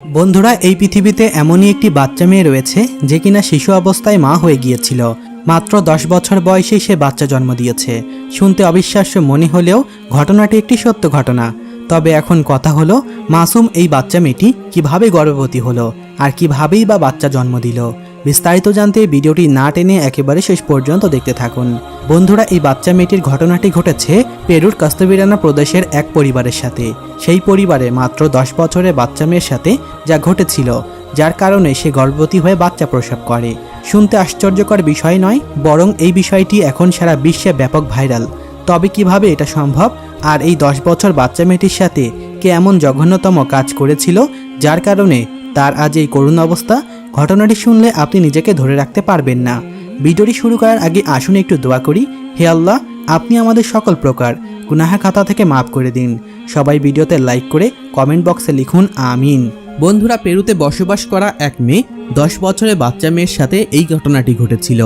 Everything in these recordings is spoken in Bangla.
বন্ধুরা, এই পৃথিবীতে এমনই একটি বাচ্চা মেয়ে রয়েছে যে কিনা শিশু অবস্থায় মা হয়ে গিয়েছিল। মাত্র 10 বছর বয়সে সে বাচ্চা জন্ম দিয়েছে। শুনতে অবিশ্বাস্য মনে হলেও ঘটনাটি একটি সত্য ঘটনা। তবে এখন কথা হলো, মাসুম এই বাচ্চা মেয়েটি কিভাবে গর্ভবতী হলো আর কিভাবেই বা বাচ্চা জন্ম দিল। বিস্তারিত জানতে ভিডিওটি না টেনে একেবারে শেষ পর্যন্ত দেখতে থাকুন। বন্ধুরা, এই বাচ্চা মেয়েটির ঘটনাটি ঘটেছে পেরুর কাস্তাবিরানা প্রদেশের এক পরিবারের সাথে। সেই পরিবারে মাত্র 10 বছরের বাচ্চা মেয়ের সাথে যা ঘটেছিল, যার কারণে সে গর্ভবতী হয়ে বাচ্চা প্রসব করে। শুনতে আশ্চর্যকর বিষয় নয়, বরং এই বিষয়টি এখন সারা বিশ্বে ব্যাপক ভাইরাল। তবে কিভাবে এটা সম্ভব, আর এই 10 বছর বাচ্চা মেয়েটির সাথে কে এমন জঘন্যতম কাজ করেছিল যার কারণে তার আজ এই করুণ অবস্থা? ঘটনাটি শুনলে আপনি নিজেকে ধরে রাখতে পারবেন না। ভিডিওটি শুরু করার আগে আসুন একটু দোয়া করি। হে আল্লাহ, আপনি আমাদের সকল প্রকার গুনাহ খাতা থেকে মাফ করে দিন। সবাই ভিডিওতে লাইক করে কমেন্ট বক্সে লিখুন আমিন। বন্ধুরা, পেরুতে বসবাস করা এক মেয়ে 10 বছরের বাচ্চা মেয়ের সাথে এই ঘটনাটি ঘটেছিল,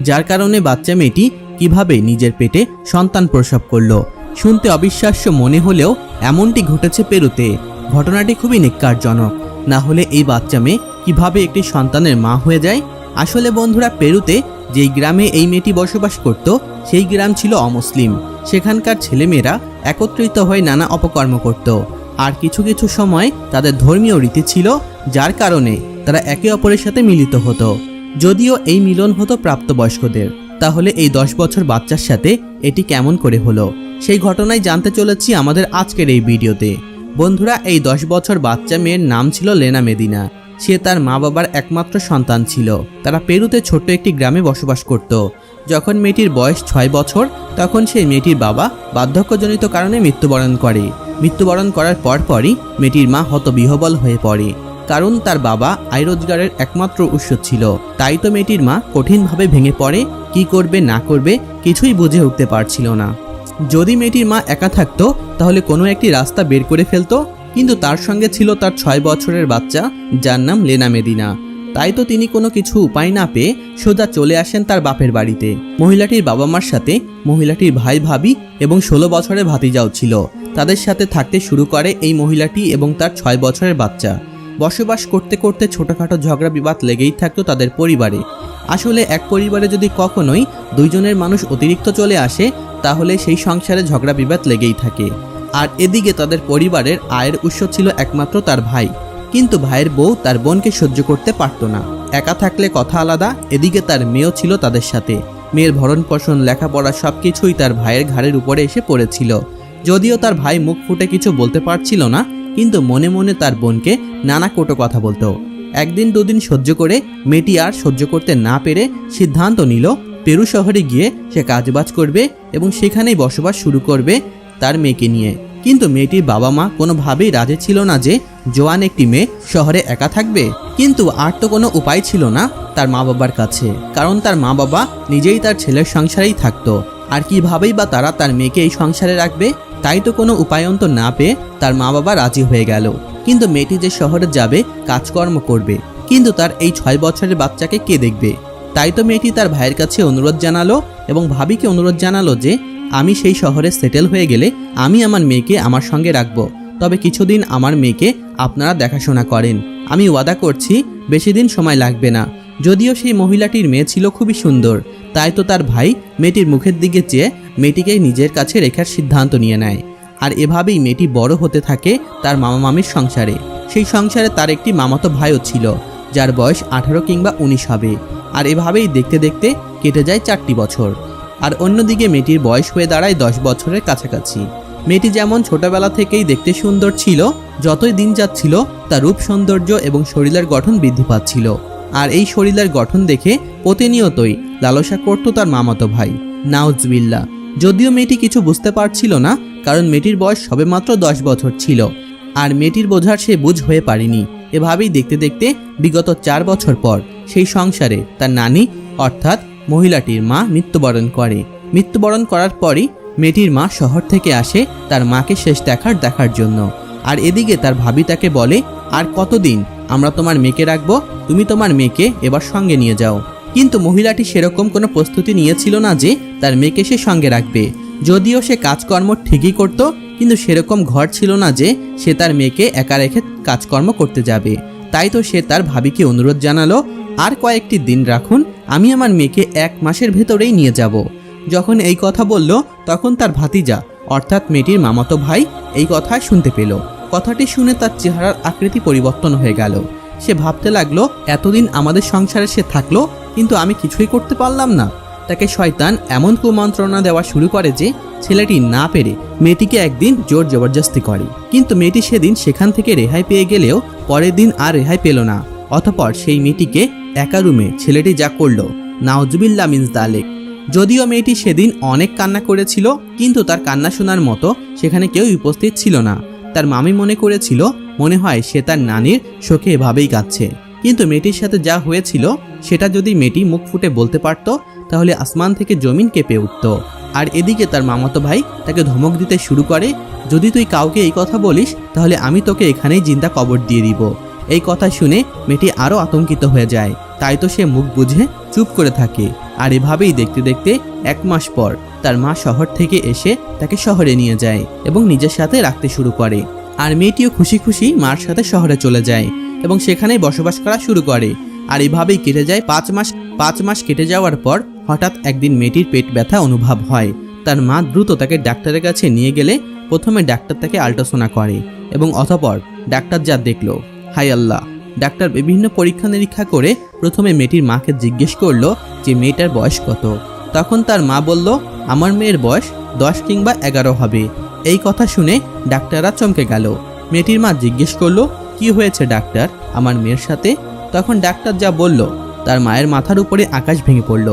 যার কারণে বাচ্চা মেয়েটি কিভাবে নিজের পেটে সন্তান প্রসব করলো। শুনতে অবিশ্বাস্য মনে হলেও এমনটি ঘটেছে পেরুতে। ঘটনাটি খুবই নিক্কারজনক। না হলে এই বাচ্চা মেয়ে কিভাবে একটি সন্তানের মা হয়ে যায়? আসলে বন্ধুরা, পেরুতে যেই গ্রামে এই মেয়েটি বসবাস করত, সেই গ্রাম ছিল অমুসলিম। সেখানকার ছেলেমেয়েরা একত্রিত হয়ে নানা অপকর্ম করত, আর কিছু কিছু সময় তাদের ধর্মীয় রীতি ছিল, যার কারণে তারা একে অপরের সাথে মিলিত হতো। যদিও এই মিলন হতো প্রাপ্তবয়স্কদের, তাহলে এই 10 বছর বাচ্চার সাথে এটি কেমন করে হলো, সেই ঘটনায় জানতে চলেছি আমাদের আজকের এই ভিডিওতে। বন্ধুরা, এই 10 বছর বাচ্চা মেয়ের নাম ছিল লেনা মেদিনা। সে তার মা বাবার একমাত্র সন্তান ছিল। তারা পেরুতে ছোট্ট একটি গ্রামে বসবাস করত। যখন মেয়েটির বয়স 6 বছর, তখন সেই মেয়েটির বাবা বার্ধক্যজনিত কারণে মৃত্যুবরণ করে। মৃত্যুবরণ করার পরপরই মেয়েটির মা হতবিহ্বল হয়ে পড়ে, কারণ তার বাবা আয় রোজগারের একমাত্র উৎস ছিল। তাই তো মেয়েটির মা কঠিনভাবে ভেঙে পড়ে। কি করবে না করবে কিছুই বুঝে উঠতে পারছিল না। যদি মেয়েটির মা একা থাকতো তাহলে কোনো একটি রাস্তা বের করে ফেলতো, কিন্তু তার সঙ্গে ছিল তার 6 বছরের বাচ্চা, যার নাম লেনা মেদিনা। তাই তো তিনি কোনো কিছু উপায় না পেয়ে সোজা চলে আসেন তার বাপের বাড়িতে। মহিলাটির বাবা মার সাথে মহিলাটির ভাই ভাবি এবং 16 বছরের ভাতিজাও ছিল। তাদের সাথে থাকতে শুরু করে এই মহিলাটি এবং তার 6 বছরের বাচ্চা। বসবাস করতে করতে ছোটোখাটো ঝগড়া বিবাদ লেগেই থাকতো তাদের পরিবারে। আসলে এক পরিবারে যদি কখনোই দুইজনের মানুষ অতিরিক্ত চলে আসে, তাহলে সেই সংসারে ঝগড়া বিবাদ লেগেই থাকে। আর এদিকে তাদের পরিবারের আয়ের উৎস ছিল একমাত্র তার ভাই, কিন্তু ভাইয়ের বউ তার বোনকে সহ্য করতে পারত না। একা থাকলে কথা আলাদা, এদিকে তার মেয়েও ছিল তাদের সাথে। মেয়ের ভরণ পোষণ, লেখাপড়া সবকিছুই তার ভাইয়ের ঘাড়ের উপরে এসে পড়েছিল। যদিও তার ভাই মুখ ফুটে কিছু বলতে পারছিল না, কিন্তু মনে মনে তার বোনকে নানা কটু কথা বলতো। একদিন দুদিন সহ্য করে মেয়েটি আর সহ্য করতে না পেরে সিদ্ধান্ত নিল পেরু শহরে গিয়ে সে কাজবাজ করবে এবং সেখানেই বসবাস শুরু করবে তার মেয়েকে নিয়ে। কিন্তু মেয়েটির বাবা মা কোনোভাবেই রাজি ছিল না যে জোয়ান একটি মেয়ে শহরে একা থাকবে। কিন্তু আর তো কোনো উপায় ছিল না তার মা বাবার কাছে, কারণ তার মা বাবা নিজেই তার ছেলের সংসারেই থাকতো। আর কিভাবেই বা তারা তার মেয়েকে এই সংসারে রাখবে? তাই তো কোনো উপায়ন্ত না পেয়ে তার মা বাবা রাজি হয়ে গেল। কিন্তু মেয়েটি যে শহরে যাবে, কাজকর্ম করবে, কিন্তু তার এই 6 বছরের বাচ্চাকে কে দেখবে? তাই তো মেয়েটি তার ভাইয়ের কাছে অনুরোধ জানালো এবং ভাবিকে অনুরোধ জানালো যে আমি সেই শহরে সেটেল হয়ে গেলে আমি আমার মেয়েকে আমার সঙ্গে রাখবো, তবে কিছুদিন আমার মেয়েকে আপনারা দেখাশোনা করেন। আমি ওয়াদা করছি বেশি দিন সময় লাগবে না। যদিও সেই মহিলাটির মেয়ে ছিল খুবই সুন্দর, তাই তো তার ভাই মেয়েটির মুখের দিকে চেয়ে মেয়েটিকে নিজের কাছে রেখার সিদ্ধান্ত নিয়ে নেয়। আর এভাবেই মেয়েটি বড় হতে থাকে তার মামা মামির সংসারে। সেই সংসারে তার একটি মামাতো ভাইও ছিল, যার বয়স 18 কিংবা 19 হবে। আর এভাবেই দেখতে দেখতে কেটে যায় 4টি বছর। আর অন্যদিকে মেয়েটির বয়স হয়ে দাঁড়ায় 10 বছরের কাছাকাছি। মেয়েটি যেমন ছোটবেলা থেকেই দেখতে সুন্দর ছিল, যতই দিন যাচ্ছিল তার রূপ সৌন্দর্য এবং শরীরের গঠন বৃদ্ধি পাচ্ছিল। আর এই শরীরের গঠন দেখে প্রতিনিয়তই লালসা করত তার মামাতো ভাই। নাউজবিল্লাহ। যদিও মেয়েটি কিছু বুঝতে পারছিল না, কারণ মেয়েটির বয়স সবেমাত্র 10 বছর ছিল, আর মেয়েটির বোঝার সে বুঝ হয়ে পারেনি। এভাবেই দেখতে দেখতে বিগত 4 বছর পর সেই সংসারে তার নানি অর্থাৎ মহিলাটির মা মৃত্যুবরণ করে। মৃত্যুবরণ করার পরই মেয়েটির মা শহর থেকে আসে তার মাকে শেষ দেখার জন্য। আর এদিকে তার ভাবি তাকে বলে, আর কতদিন আমরা তোমার মেয়েকে রাখবো, তুমি তোমার মেয়েকে এবার সঙ্গে নিয়ে যাও। কিন্তু মহিলাটি সেরকম কোনো প্রস্তুতি নিয়েছিল না যে তার মেয়েকে সে সঙ্গে রাখবে। যদিও সে কাজকর্ম ঠিকই করত, কিন্তু সেরকম ঘর ছিল না যে সে তার মেয়েকে একা রেখে কাজকর্ম করতে যাবে। তাই তো সে তার ভাবিকে অনুরোধ জানালো, আর কয়েকটি দিন রাখুন, আমি আমার মেয়েকে 1 মাসের ভেতরেই নিয়ে যাব। যখন এই কথা বলল, তখন তার ভাতিজা অর্থাৎ মেয়েটির মামাতো ভাই এই কথা শুনতে পেল। কথাটি শুনে তার চেহারার আকৃতি পরিবর্তন হয়ে গেল। সে ভাবতে লাগলো, এতদিন আমাদের সংসারে সে থাকলো, কিন্তু আমি কিছুই করতে পারলাম না। তাকে শয়তান এমন কুমন্ত্রণা দেওয়া শুরু করে যে ছেলেটি না পেরে মেয়েটিকে একদিন জোর জবরদস্তি করে। কিন্তু মেয়েটি সেদিন সেখান থেকে রেহাই পেয়ে গেলেও পরের দিন আর রেহাই পেল না। অতঃপর সেই মেয়েটিকে একা রুমে ছেলেটি যা করলো, নাউজুবিল্লাহ মিন যালিক। যদিও মেয়েটি সেদিন অনেক কান্না করেছিল, কিন্তু তার কান্না শোনার মতো সেখানে কেউ উপস্থিত ছিল না। তার মামি মনে করেছিল, মনে হয় সে তার নানির শোকে এভাবেই কাঁদছে। কিন্তু মেয়েটির সাথে যা হয়েছিল সেটা যদি মেয়েটি মুখ ফুটে বলতে পারত, তাহলে আসমান থেকে জমিন কেঁপে উঠত। আর এদিকে তার মামাতো ভাই তাকে ধমক দিতে শুরু করে, যদি তুই কাউকে এই কথা বলিস তাহলে আমি তোকে এখানেই জিন্দা কবর দিয়ে দিব। এই কথা শুনে মেয়েটি আরও আতঙ্কিত হয়ে যায়। তাই তো সে মুখ বুঝে চুপ করে থাকে। আর এভাবেই দেখতে দেখতে 1 মাস পর তার মা শহর থেকে এসে তাকে শহরে নিয়ে যায় এবং নিজের সাথে রাখতে শুরু করে। আর মেয়েটিও খুশি খুশি মার সাথে শহরে চলে যায় এবং সেখানেই বসবাস করা শুরু করে। আর এভাবেই কেটে যায় 5 মাস। 5 মাস কেটে যাওয়ার পর হঠাৎ একদিন মেয়েটির পেট ব্যথা অনুভব হয়। তার মা দ্রুত তাকে ডাক্তারের কাছে নিয়ে গেলে প্রথমে ডাক্তার তাকে আল্ট্রাসাউন্ড করে এবং অতঃপর ডাক্তার যা দেখলো, হায় আল্লাহ! ডাক্তার বিভিন্ন পরীক্ষা নিরীক্ষা করে প্রথমে মেয়েটির মাকে জিজ্ঞেস করলো যে মেয়েটার বয়স কত। তখন তার মা বলল, আমার মেয়ের বয়স 10 কিংবা 11 হবে। এই কথা শুনে ডাক্তাররা চমকে গেল। মেয়েটির মা জিজ্ঞেস করলো, কি হয়েছে ডাক্তার আমার মেয়ের সাথে? তখন ডাক্তার যা বলল, তার মায়ের মাথার উপরে আকাশ ভেঙে পড়ল।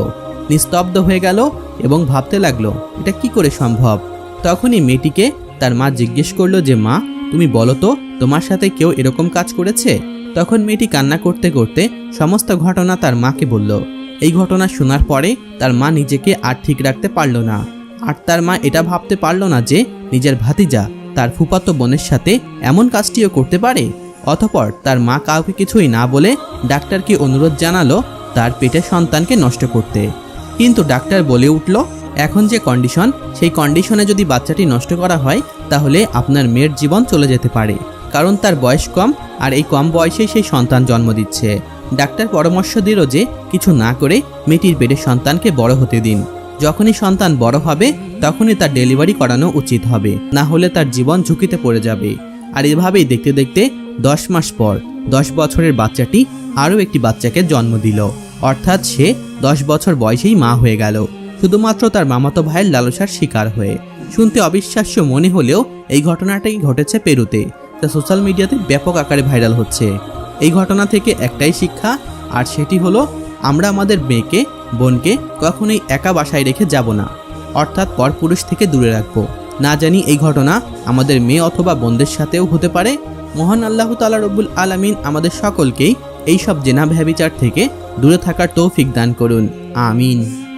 নিস্তব্ধ হয়ে গেল এবং ভাবতে লাগলো, এটা কি করে সম্ভব। তখনই মেয়েটিকে তার মা জিজ্ঞেস করলো যে, মা তুমি বলো তো, তোমার সাথে কেউ এরকম কাজ করেছে? তখন মেয়েটি কান্না করতে করতে সমস্ত ঘটনা তার মাকে বলল। এই ঘটনা শোনার পরে তার মা নিজেকে আর ঠিক রাখতে পারল না। আর তার মা এটা ভাবতে পারল না যে নিজের ভাতিজা তার ফুফাতো বোনের সাথে এমন কাজটিও করতে পারে। অতঃপর তার মা কাউকে কিছুই না বলে ডাক্তারকে অনুরোধ জানালো তার পেটের সন্তানকে নষ্ট করতে। কিন্তু ডাক্তার বলে উঠল, এখন যে কন্ডিশন, সেই কন্ডিশনে যদি বাচ্চাটি নষ্ট করা হয় তাহলে আপনার মেয়ের জীবন চলে যেতে পারে, কারণ তার বয়স কম আর এই কম বয়সেই সেই সন্তান জন্ম দিচ্ছে। ডাক্তার পরামর্শ দিল যে কিছু না করে মেয়েটির পেটের সন্তানকে বড় হতে দিন। যখনই সন্তান বড় হবে তখনই তার ডেলিভারি করানো উচিত হবে, না হলে তার জীবন ঝুঁকিতে পড়ে যাবে। আর এভাবেই দেখতে দেখতে 10 মাস পর 10 বছরের বাচ্চাটি আরও একটি বাচ্চাকে জন্ম দিল। অর্থাৎ সে 10 বছর বয়সেই মা হয়ে গেল, শুধুমাত্র তার মামাতো ভাইয়ের লালসার শিকার হয়ে। শুনতে অবিশ্বাস্য মনে হলেও এই ঘটনাটাই ঘটেছে পেরুতে, যা সোশ্যাল মিডিয়াতে ব্যাপক আকারে ভাইরাল হচ্ছে। এই ঘটনা থেকে একটাই শিক্ষা, আর সেটি হলো আমরা আমাদের মেয়েকে বোনকে কখনোই একা বাসায় রেখে যাব না, অর্থাৎ পরপুরুষ থেকে দূরে রাখবো। না জানি এই ঘটনা আমাদের মেয়ে অথবা বোনদের সাথেও হতে পারে। মহান আল্লাহ তাআলা রব্বুল আলামিন আমাদের সকলকেই এইসব জেনা ব্যভিচার থেকে দূরে থাকার তৌফিক দান করুন। আমিন।